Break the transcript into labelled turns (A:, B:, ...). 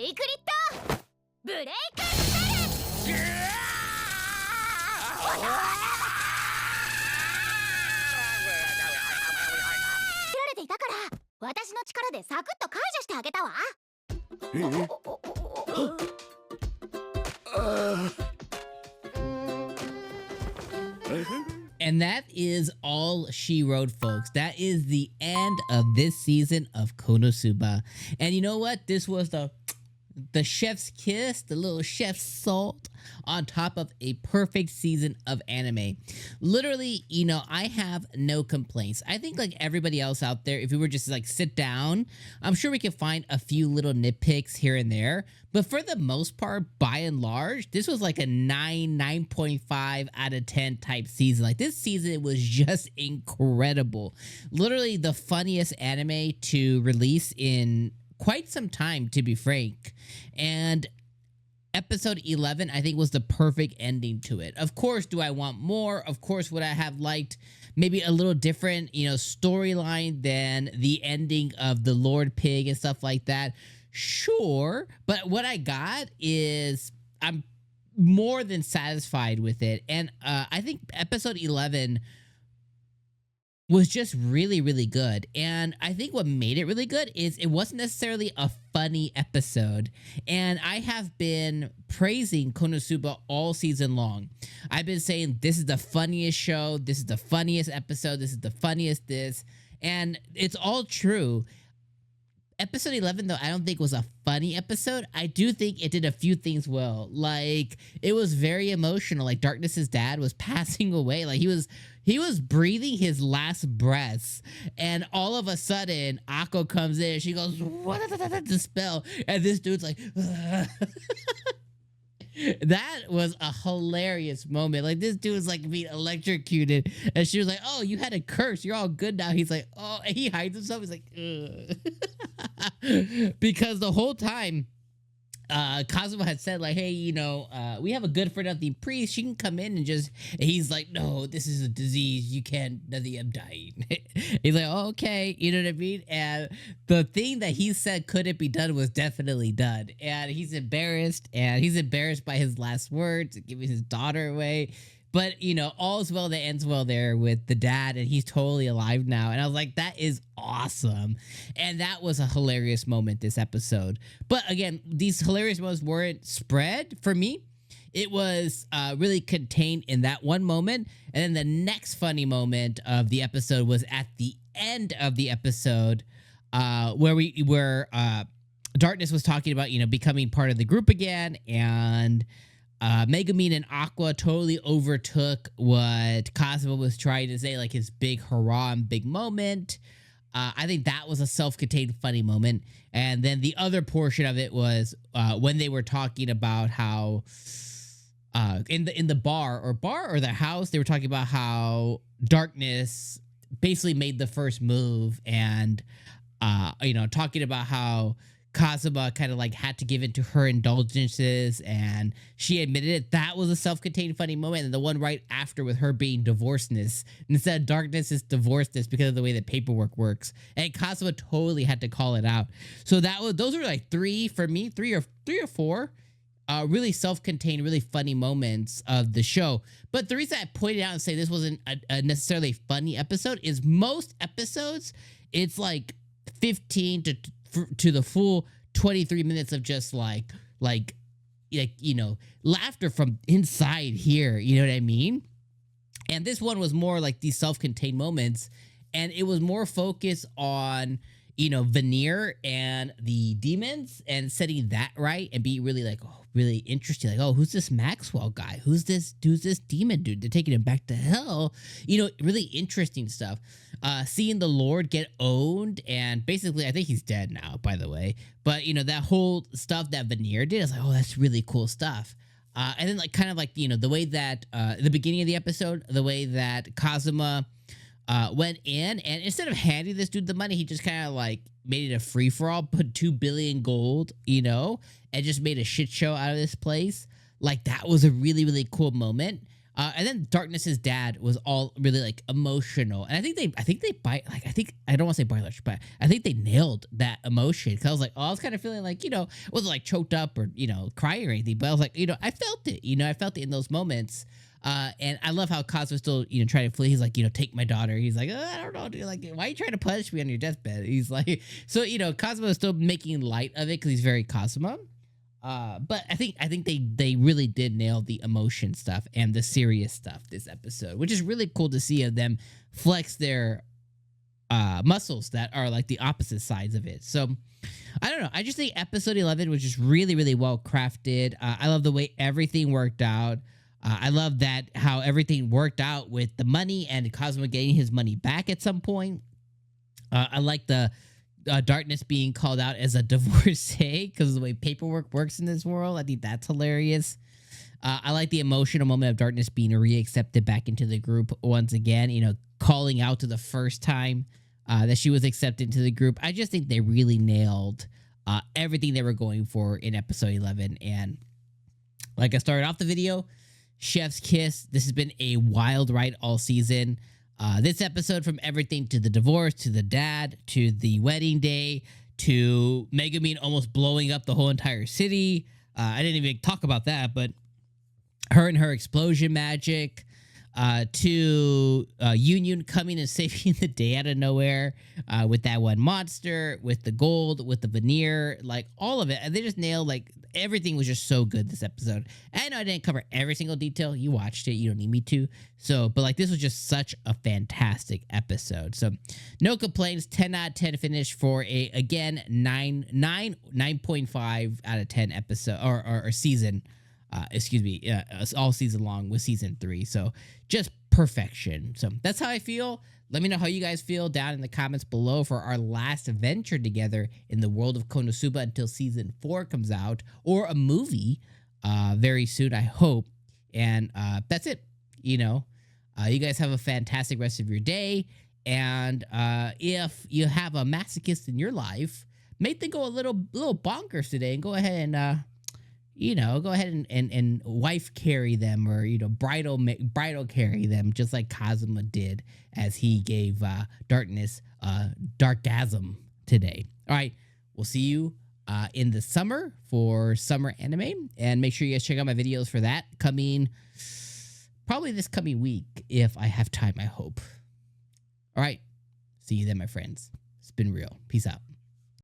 A: イクリットブレイクスペル。られていたから私の力でサクッと解除してあげたわ。
B: And that is all she wrote, folks. That is the end of this season of Konosuba. And you know what? This was the chef's kiss, the little chef's salt on top of a perfect season of anime. Literally, you know, I have no complaints. I think like everybody else out there, if we were just like sit down, I'm sure we could find a few little nitpicks here and there. But for the most part, by and large, this was like a 9.5 out of 10 type season. Like this season was just incredible. Literally the funniest anime to release in quite some time, to be frank. And episode 11, I think, was the perfect ending to it. Of course, do I want more? Of course, would I have liked maybe a little different, you know, storyline than the ending of the Lord Pig and stuff like that? Sure. But what I got is I'm more than satisfied with it. And I think episode 11 was just really, really good. And I think what made it really good is it wasn't necessarily a funny episode. And I have been praising Konosuba all season long. I've been saying this is the funniest show, this is the funniest episode, this is the funniest this. And it's all true. Episode 11, though, I don't think was a funny episode. I do think it did a few things well. Like, it was very emotional. Like, Darkness's dad was passing away. Like, he was breathing his last breaths. And all of a sudden, Akko comes in. She goes, what the spell? And this dude's like, that was a hilarious moment. Like, this dude was like being electrocuted, and she was like, oh, you had a curse, you're all good now. He's like, oh, and he hides himself. He's like, because the whole time Kazuma had said like, hey, you know, we have a good for nothing priest, she can come in and just, and he's like, no, this is a disease, you can't, nothing, I'm dying. He's like, oh, okay, you know what I mean? And the thing that he said couldn't be done was definitely done, and he's embarrassed by his last words, giving his daughter away. But, you know, all's well that ends well there with the dad, and he's totally alive now. And I was like, that is awesome. And that was a hilarious moment this episode. But again, these hilarious moments weren't spread for me. It was really contained in that one moment. And then the next funny moment of the episode was at the end of the episode where Darkness was talking about, you know, becoming part of the group again, and Megumin and Aqua totally overtook what Kazuma was trying to say, like his big hurrah and big moment. I think that was a self-contained funny moment. And then the other portion of it was when they were talking about how in the bar or the house, they were talking about how Darkness basically made the first move, and you know, talking about how Kazuma kind of like had to give in to her indulgences, and she admitted it. That was a self-contained funny moment. And the one right after with her being divorcedness, instead of Darkness is divorcedness because of the way that paperwork works, and Kazuma totally had to call it out. So those were like three or four really self-contained, really funny moments of the show. But the reason I pointed out and say this wasn't a necessarily funny episode is most episodes, it's like 15 to the full 23 minutes of just like you know, laughter from inside here, you know what I mean? And this one was more like these self-contained moments, and it was more focused on, you know, Veneer and the demons and setting that right, and being really like, oh, really interesting. Like, oh, who's this Maxwell guy? Who's this demon dude? They're taking him back to hell. You know, really interesting stuff. Seeing the Lord get owned, and basically, I think he's dead now, by the way. But, you know, that whole stuff that Veneer did, I was like, oh, that's really cool stuff. And then, like, kind of like, you know, the way that, the beginning of the episode, the way that Kazuma went in, and instead of handing this dude the money, he just kind of like made it a free-for-all, put 2 billion gold, you know, and just made a shit show out of this place. Like, that was a really, really cool moment. And then Darkness's dad was all really like emotional, and I think they I don't want to say boilers, but I think they nailed that emotion. Because I was like, oh, I was kind of feeling like, wasn't like choked up or crying or anything, but I was like, I felt it, I felt it in those moments. And I love how Cosmo's still, trying to flee. He's like, take my daughter. He's like, I don't know, dude. Like, why are you trying to punish me on your deathbed? He's like, so Cosmo is still making light of it because he's very Cosmo. But I think they really did nail the emotion stuff and the serious stuff this episode, which is really cool to see of them flex their muscles that are like the opposite sides of it. So I don't know. I just think episode 11 was just really, really well crafted. I love the way everything worked out. I love that how everything worked out with the money and Cosmo getting his money back at some point. I like the Darkness being called out as a divorcee because of the way paperwork works in this world. I think that's hilarious. I like the emotional moment of Darkness being reaccepted back into the group once again, calling out to the first time that she was accepted into the group. I just think they really nailed everything they were going for in episode 11. And like I started off the video, chef's kiss. This has been a wild ride all season. This episode, from everything to the divorce, to the dad, to the wedding day, to Megumin almost blowing up the whole entire city. I didn't even talk about that, but her and her explosion magic, to Union coming and saving the day out of nowhere with that one monster, with the gold, with the veneer, like all of it. And they just nailed, like, everything was just so good this episode. And I know I didn't cover every single detail. You watched it. You don't need me to. So, but like, this was just such a fantastic episode. So no complaints. 10 out of 10 finish for a, again, 9.5 out of 10 episode or season. All season long with season 3. So just perfection. So that's how I feel. Let me know how you guys feel down in the comments below for our last adventure together in the world of Konosuba until season 4 comes out, or a movie very soon, I hope. And that's it. You guys have a fantastic rest of your day. And if you have a masochist in your life, make them go a little bonkers today and go ahead and go ahead and wife carry them, or, bridal carry them, just like Kazuma did as he gave Darkness darkgasm today. All right, we'll see you in the summer for summer anime, and make sure you guys check out my videos for that coming probably this coming week if I have time, I hope. All right, see you then, my friends. It's been real. Peace out.